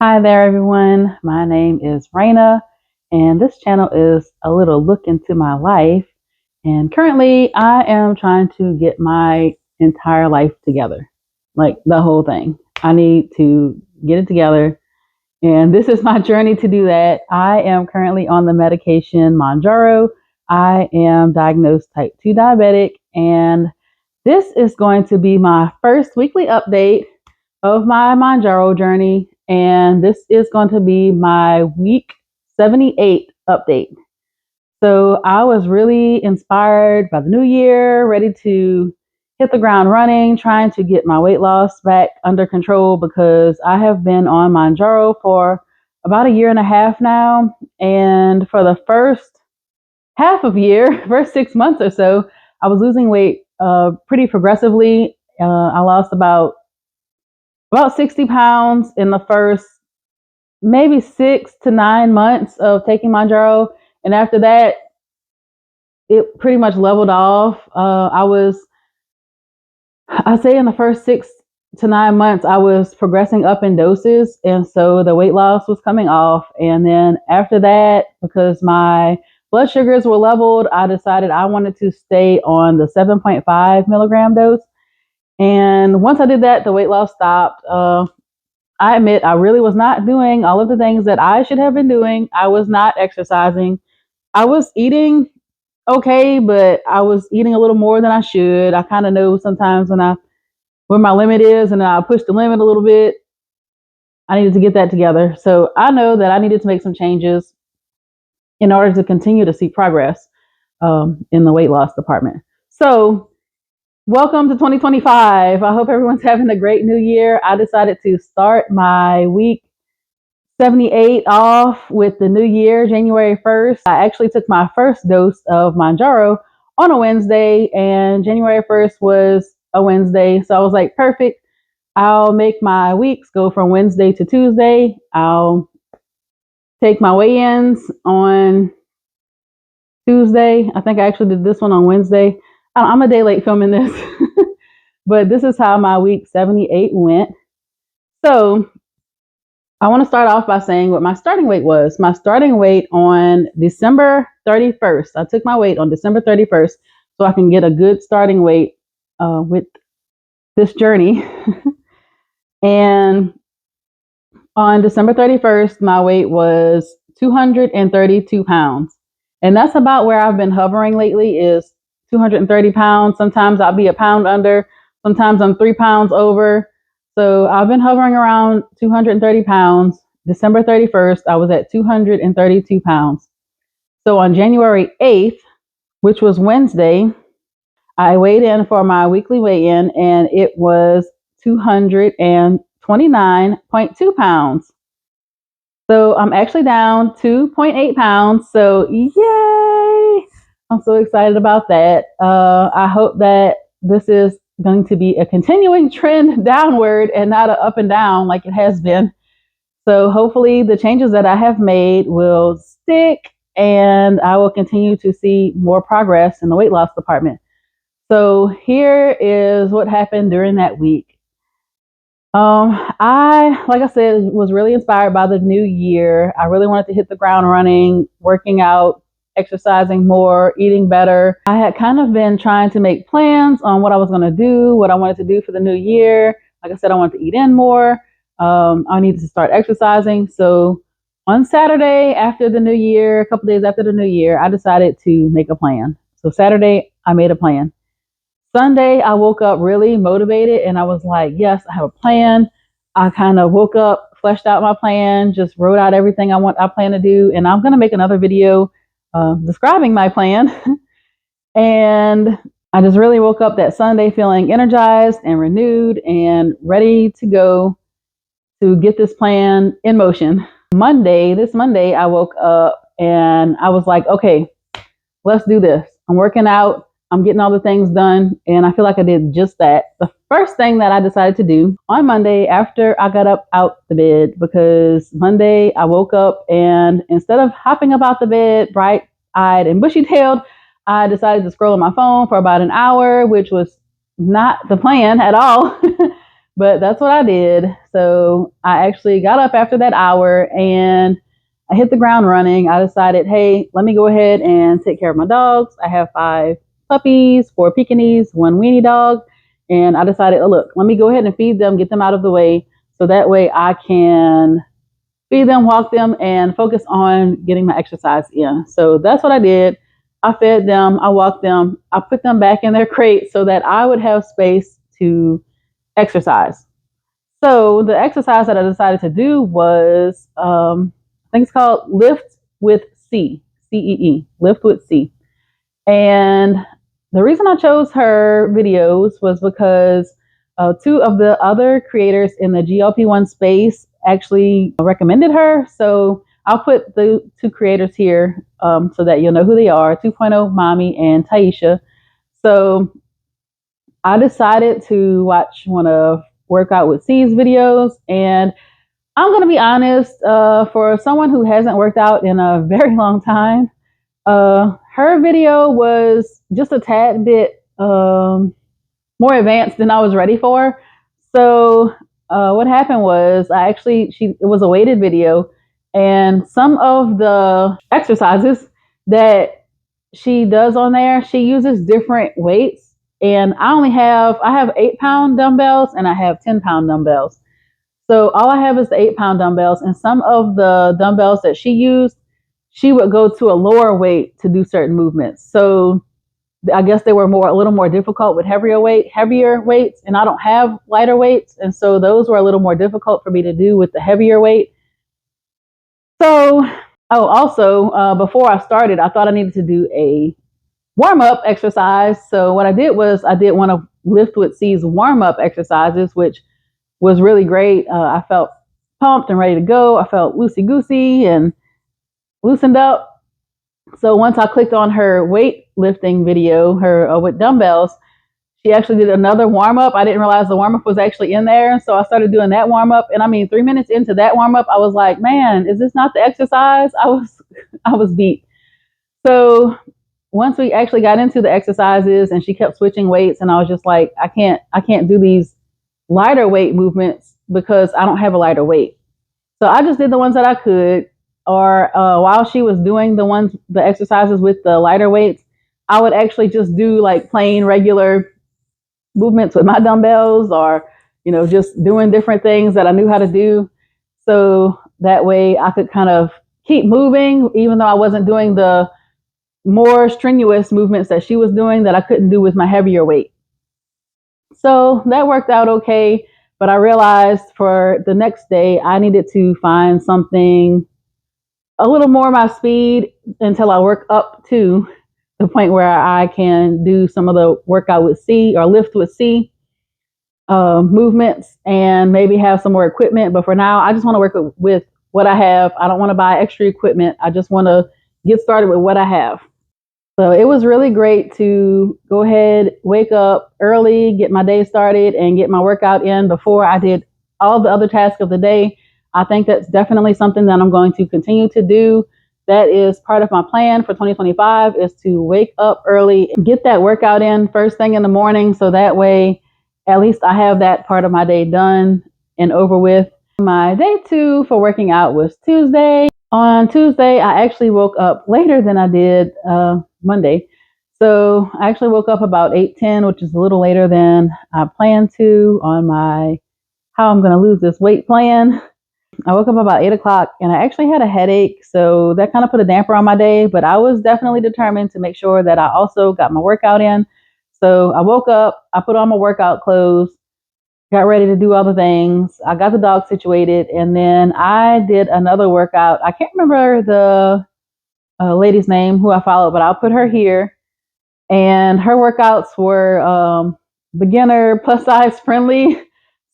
Hi there, everyone. My name is Raina, and this channel is a little look into my life. And currently, I am trying to get my entire life together, like the whole thing. I need to get it together, and this is my journey to do that. I am currently on the medication Mounjaro. I am diagnosed type 2 diabetic, and this is going to be my first weekly update of my Mounjaro journey, and this is going to be my week 78 update. So I was really inspired by the new year, ready to hit the ground running, trying to get my weight loss back under control because I have been on Mounjaro for about a year and a half now. And for the first half of year, first 6 months or so, I was losing weight pretty progressively. I lost about 60 pounds in the first maybe 6 to 9 months of taking Mounjaro. And after that, it pretty much leveled off. I say in the first 6 to 9 months, I was progressing up in doses. And so the weight loss was coming off. And then after that, because my blood sugars were leveled, I decided I wanted to stay on the 7.5 milligram dose. And once I did that, the weight loss stopped. I admit I really was not doing all of the things that I should have been doing. I was not exercising. I was eating okay, but I was eating a little more than I should. I kind of know sometimes when my limit is, and I push the limit a little bit. I needed to get that together. So I know that I needed to make some changes in order to continue to see progress in the weight loss department. So welcome to 2025. I hope everyone's having a great new year. I decided to start my week 78 off with the new year, January 1st. I actually took my first dose of Mounjaro on a Wednesday, and January 1st was a Wednesday. So I was like, perfect. I'll make my weeks go from Wednesday to Tuesday. I'll take my weigh-ins on Tuesday. I think I actually did this one on Wednesday. I'm a day late filming this, but this is how my week 78 went. So I want to start off by saying what my starting weight was. My starting weight on December 31st. I took my weight on December 31st so I can get a good starting weight with this journey. And on December 31st, my weight was 232 pounds. And that's about where I've been hovering lately, is 230 pounds. Sometimes I'll be a pound under, sometimes I'm 3 pounds over. So I've been hovering around 230 pounds. December 31st, I was at 232 pounds. So on January 8th, which was Wednesday, I weighed in for my weekly weigh-in, and it was 229.2 pounds. So I'm actually down 2.8 pounds. So yay! I'm so excited about that. I hope that this is going to be a continuing trend downward and not an up and down like it has been. So hopefully the changes that I have made will stick, and I will continue to see more progress in the weight loss department. So here is what happened during that week. Like I said, was really inspired by the new year. I really wanted to hit the ground running, working out, exercising more, eating better. I had kind of been trying to make plans on what I was going to do, what I wanted to do for the new year. Like I said, I wanted to eat in more. I needed to start exercising. So on Saturday after the new year, a couple days after the new year, I decided to make a plan. So Saturday, I made a plan. Sunday, I woke up really motivated, and I was like, yes, I have a plan. I kind of woke up, fleshed out my plan, just wrote out everything I plan to do. And I'm going to make another video describing my plan. And I just really woke up that Sunday feeling energized and renewed and ready to go to get this plan in motion. This Monday, I woke up and I was like, okay, let's do this. I'm working out. I'm getting all the things done, and I feel like I did just that. The first thing that I decided to do on Monday after I got up out the bed, because Monday I woke up and instead of hopping up out the bed bright-eyed and bushy-tailed, I decided to scroll on my phone for about an hour, which was not the plan at all. But that's what I did. So I actually got up after that hour and I hit the ground running. I decided, hey, let me go ahead and take care of my dogs. I have 5 puppies, 4 Pekingese, 1 weenie dog. And I decided, oh, look, let me go ahead and feed them, get them out of the way. So that way I can feed them, walk them, and focus on getting my exercise in. So that's what I did. I fed them, I walked them, I put them back in their crate so that I would have space to exercise. So the exercise that I decided to do was, I think it's called Lift with C, C-E-E, Lift with C. And the reason I chose her videos was because 2 of the other creators in the GLP-1 space actually recommended her. So I'll put the 2 creators here so that you'll know who they are, 2.0 Mommy and Taisha. So I decided to watch one of Workout with C's videos, and I'm going to be honest, for someone who hasn't worked out in a very long time, her video was just a tad bit more advanced than I was ready for. So what happened was it was a weighted video, and some of the exercises that she does on there, she uses different weights. And I have 8-pound dumbbells and I have 10-pound dumbbells. So all I have is the 8-pound dumbbells, and some of the dumbbells that she used, she would go to a lower weight to do certain movements. So I guess they were a little more difficult with heavier weights, and I don't have lighter weights, and so those were a little more difficult for me to do with the heavier weight. So, also before I started, I thought I needed to do a warm-up exercise. So what I did was I did one of Lift with C's warm-up exercises, which was really great. I felt pumped and ready to go. I felt loosey-goosey and loosened up. So once I clicked on her weightlifting video, her with dumbbells, she actually did another warm-up. I didn't realize the warm-up was actually in there. So I started doing that warm-up. And I mean, 3 minutes into that warm-up, I was like, man, is this not the exercise? I was beat. So once we actually got into the exercises and she kept switching weights, and I was just like, I can't do these lighter weight movements because I don't have a lighter weight. So I just did the ones that I could. Or while she was doing the exercises with the lighter weights, I would actually just do like plain regular movements with my dumbbells, or just doing different things that I knew how to do. So that way I could kind of keep moving, even though I wasn't doing the more strenuous movements that she was doing that I couldn't do with my heavier weight. So that worked out okay. But I realized for the next day, I needed to find something a little more my speed until I work up to the point where I can do some of the Workout with C or Lift with C movements, and maybe have some more equipment. But for now, I just want to work with what I have. I don't want to buy extra equipment. I just want to get started with what I have. So it was really great to go ahead, wake up early, get my day started, and get my workout in before I did all the other tasks of the day. I think that's definitely something that I'm going to continue to do. That is part of my plan for 2025, is to wake up early and get that workout in first thing in the morning. So that way, at least I have that part of my day done and over with. My day 2 for working out was Tuesday. On Tuesday, I actually woke up later than I did Monday. So I actually woke up about 8:10, which is a little later than I planned to on my how I'm going to lose this weight plan. I woke up about 8 o'clock and I actually had a headache. So that kind of put a damper on my day, but I was definitely determined to make sure that I also got my workout in. So I woke up, I put on my workout clothes, got ready to do all the things. I got the dog situated, and then I did another workout. I can't remember the lady's name who I followed, but I'll put her here. And her workouts were beginner, plus size friendly.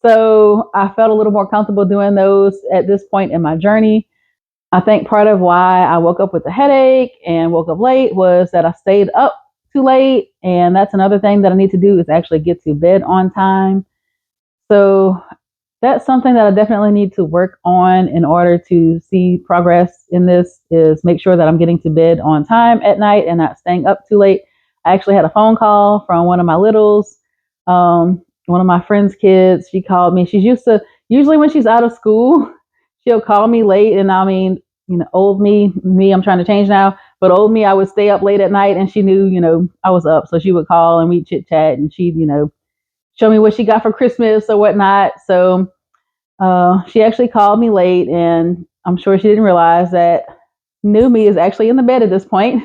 So I felt a little more comfortable doing those at this point in my journey. I think part of why I woke up with a headache and woke up late was that I stayed up too late. And that's another thing that I need to do, is actually get to bed on time. So that's something that I definitely need to work on in order to see progress in this, is make sure that I'm getting to bed on time at night and not staying up too late. I actually had a phone call from one of my littles one of my friend's kids, she called me. Usually when she's out of school, she'll call me late. And I mean, old me, I'm trying to change now, but old me, I would stay up late at night and she knew, I was up. So she would call and we'd chit chat and she'd, show me what she got for Christmas or whatnot. So she actually called me late and I'm sure she didn't realize that new me is actually in the bed at this point.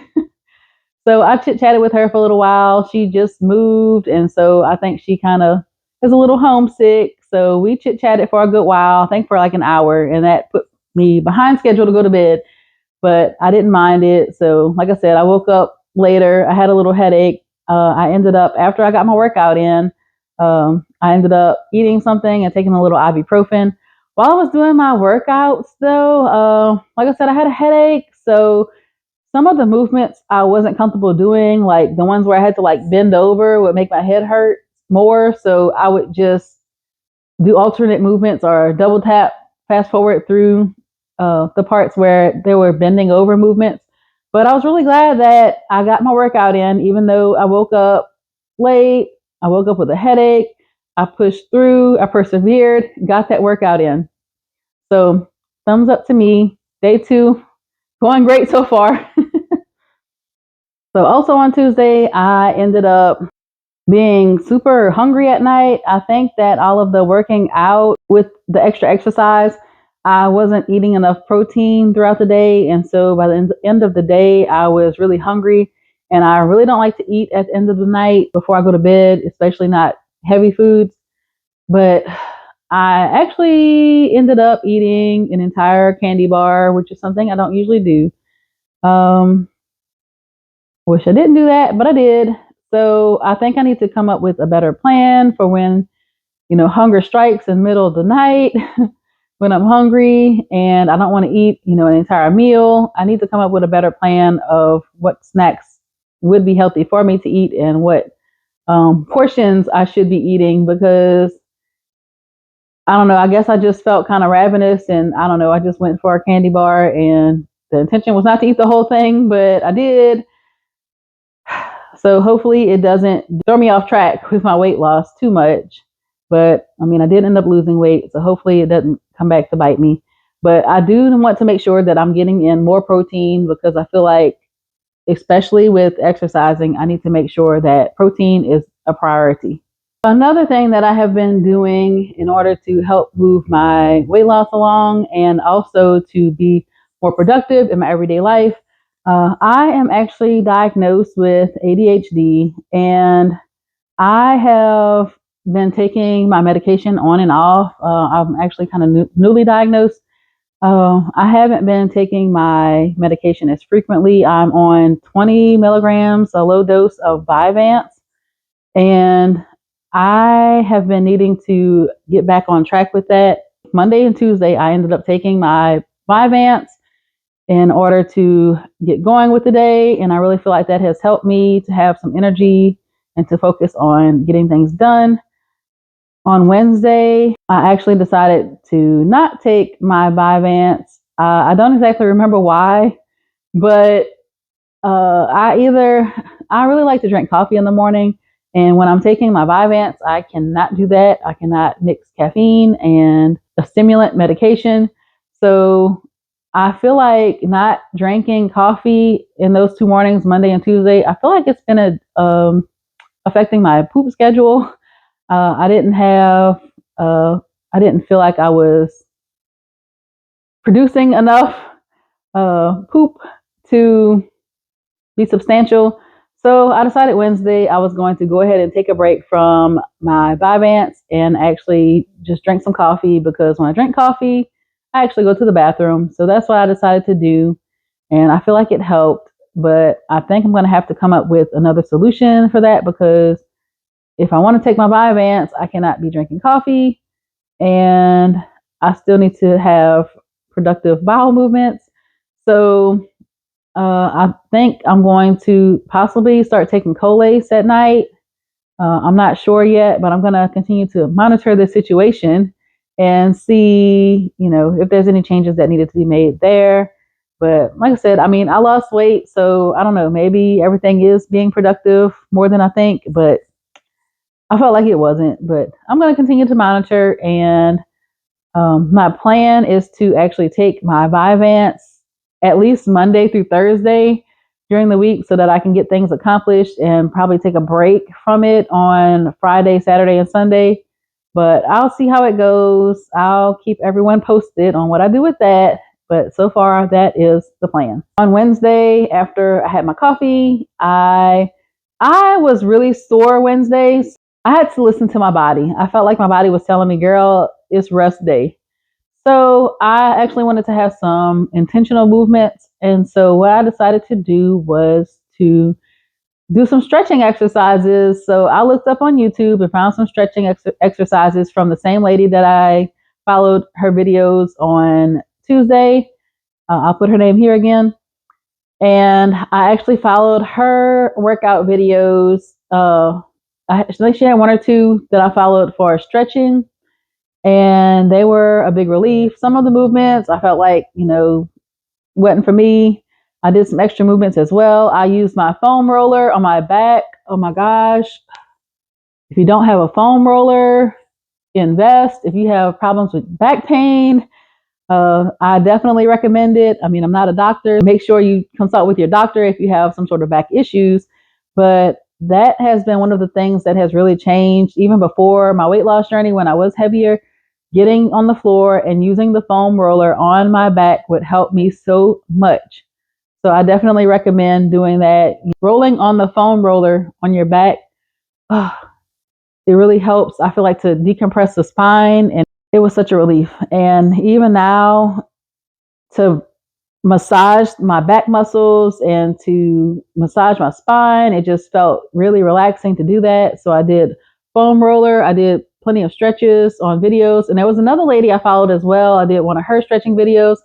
So I chit chatted with her for a little while. She just moved, and so I think she kind of is a little homesick. So we chit chatted for a good while, I think for like an hour, and that put me behind schedule to go to bed. But I didn't mind it. So, like I said, I woke up later. I had a little headache. I ended up, after I got my workout in, I ended up eating something and taking a little ibuprofen. While I was doing my workouts, though, like I said, I had a headache. So some of the movements I wasn't comfortable doing, like the ones where I had to like bend over would make my head hurt more. So I would just do alternate movements or double tap, fast forward through the parts where there were bending over movements. But I was really glad that I got my workout in, even though I woke up late. I woke up with a headache. I pushed through, I persevered, got that workout in. So thumbs up to me. Day 2, going great so far. So also on Tuesday, I ended up being super hungry at night. I think that all of the working out with the extra exercise, I wasn't eating enough protein throughout the day. And so by the end of the day, I was really hungry. And I really don't like to eat at the end of the night before I go to bed, especially not heavy foods. But I actually ended up eating an entire candy bar, which is something I don't usually do. Wish I didn't do that, but I did. So I think I need to come up with a better plan for when, hunger strikes in the middle of the night when I'm hungry and I don't want to eat, an entire meal. I need to come up with a better plan of what snacks would be healthy for me to eat and what portions I should be eating, because I don't know, I guess I just felt kind of ravenous and I don't know, I just went for a candy bar and the intention was not to eat the whole thing, but I did. So hopefully it doesn't throw me off track with my weight loss too much. But I mean, I did end up losing weight. So hopefully it doesn't come back to bite me. But I do want to make sure that I'm getting in more protein, because I feel like, especially with exercising, I need to make sure that protein is a priority. Another thing that I have been doing in order to help move my weight loss along and also to be more productive in my everyday life, I am actually diagnosed with ADHD, and I have been taking my medication on and off. I'm actually kind of newly diagnosed. I haven't been taking my medication as frequently. I'm on 20 milligrams, a low dose of Vyvanse, and I have been needing to get back on track with that. Monday and Tuesday, I ended up taking my Vyvanse in order to get going with the day. And I really feel like that has helped me to have some energy and to focus on getting things done. On Wednesday, I actually decided to not take my Vyvanse. I don't exactly remember why, but I really like to drink coffee in the morning. And when I'm taking my Vyvanse, I cannot do that. I cannot mix caffeine and a stimulant medication. So I feel like not drinking coffee in those 2 mornings, Monday and Tuesday, I feel like it's been affecting my poop schedule. I didn't have, I didn't feel like I was producing enough poop to be substantial. So I decided Wednesday I was going to go ahead and take a break from my Vyvanse and actually just drink some coffee, because when I drink coffee, I actually go to the bathroom. So that's what I decided to do. And I feel like it helped, but I think I'm going to have to come up with another solution for that, because if I want to take my Vyvanse, I cannot be drinking coffee, and I still need to have productive bowel movements. So I think I'm going to possibly start taking Colace at night. I'm not sure yet, but I'm going to continue to monitor the situation and see, if there's any changes that needed to be made there. But like I said, I mean, I lost weight, so I don't know, maybe everything is being productive more than I think, but I felt like it wasn't, but I'm going to continue to monitor. And my plan is to actually take my Vyvanse at least Monday through Thursday during the week so that I can get things accomplished, and probably take a break from it on Friday, Saturday, and Sunday. But I'll see how it goes. I'll keep everyone posted on what I do with that. But so far, that is the plan. On Wednesday, after I had my coffee, I was really sore Wednesday. I had to listen to my body. I felt like my body was telling me, girl, it's rest day. So I actually wanted to have some intentional movements. And so what I decided to do was to do some stretching exercises. So I looked up on YouTube and found some stretching exercises from the same lady that I followed her videos on Tuesday. I'll put her name here again. And I actually followed her workout videos. I think she had one or two that I followed for stretching, and they were a big relief. Some of the movements I felt like, wasn't for me. I did some extra movements as well. I used my foam roller on my back. Oh my gosh. If you don't have a foam roller, invest. If you have problems with back pain, I definitely recommend it. I mean, I'm not a doctor. Make sure you consult with your doctor if you have some sort of back issues. But that has been one of the things that has really changed even before my weight loss journey when I was heavier. Getting on the floor and using the foam roller on my back would help me so much. So I definitely recommend doing that. Rolling on the foam roller on your back, it really helps, I feel like, to decompress the spine, and it was such a relief. And even now, to massage my back muscles and to massage my spine, it just felt really relaxing to do that. So I did foam roller. I did plenty of stretches on videos. And there was another lady I followed as well. I did one of her stretching videos.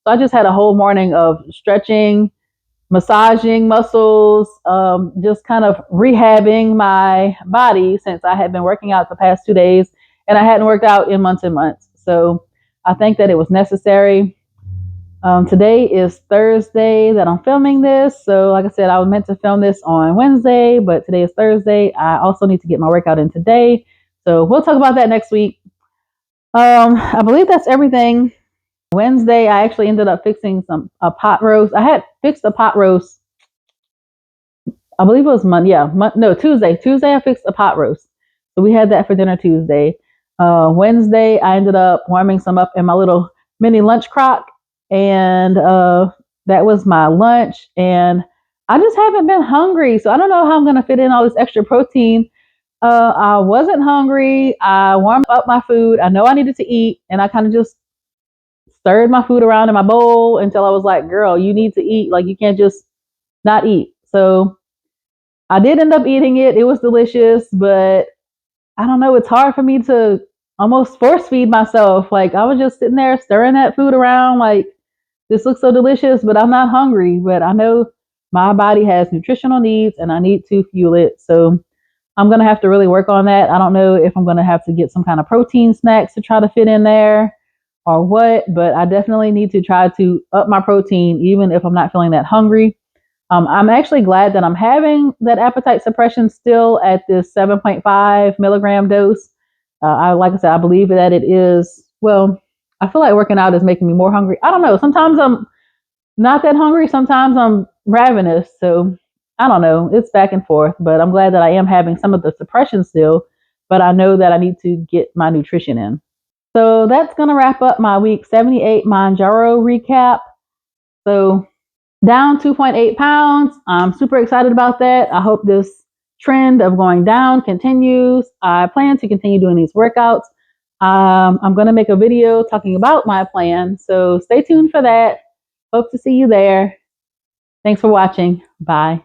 So I just had a whole morning of stretching, massaging muscles, just kind of rehabbing my body since I had been working out the past 2 days, and I hadn't worked out in months and months. So I think that it was necessary. Today is Thursday that I'm filming this. So like I said, I was meant to film this on Wednesday, but today is Thursday. I also need to get my workout in today. So we'll talk about that next week. I believe that's everything. Wednesday, I actually ended up fixing a pot roast. I had fixed a pot roast. I believe it was Monday. Yeah, no, Tuesday. Tuesday, I fixed a pot roast. So we had that for dinner Tuesday. Wednesday, I ended up warming some up in my little mini lunch crock, and that was my lunch. And I just haven't been hungry, so I don't know how I'm gonna fit in all this extra protein. I wasn't hungry. I warmed up my food. I know I needed to eat, and I kind of just stirred my food around in my bowl until I was like, girl, you need to eat. Like, you can't just not eat. So I did end up eating it. It was delicious, but I don't know. It's hard for me to almost force feed myself. Like, I was just sitting there stirring that food around. Like, this looks so delicious, but I'm not hungry. But I know my body has nutritional needs and I need to fuel it. So I'm going to have to really work on that. I don't know if I'm going to have to get some kind of protein snacks to try to fit in there or what, but I definitely need to try to up my protein even if I'm not feeling that hungry. I'm actually glad that I'm having that appetite suppression still at this 7.5 milligram dose. Like I said, I believe that it is, well, I feel like working out is making me more hungry. I don't know. Sometimes I'm not that hungry. Sometimes I'm ravenous. So I don't know. It's back and forth, but I'm glad that I am having some of the suppression still, but I know that I need to get my nutrition in. So that's going to wrap up my week 78 Mounjaro recap. So down 2.8 pounds. I'm super excited about that. I hope this trend of going down continues. I plan to continue doing these workouts. I'm going to make a video talking about my plan. So stay tuned for that. Hope to see you there. Thanks for watching. Bye.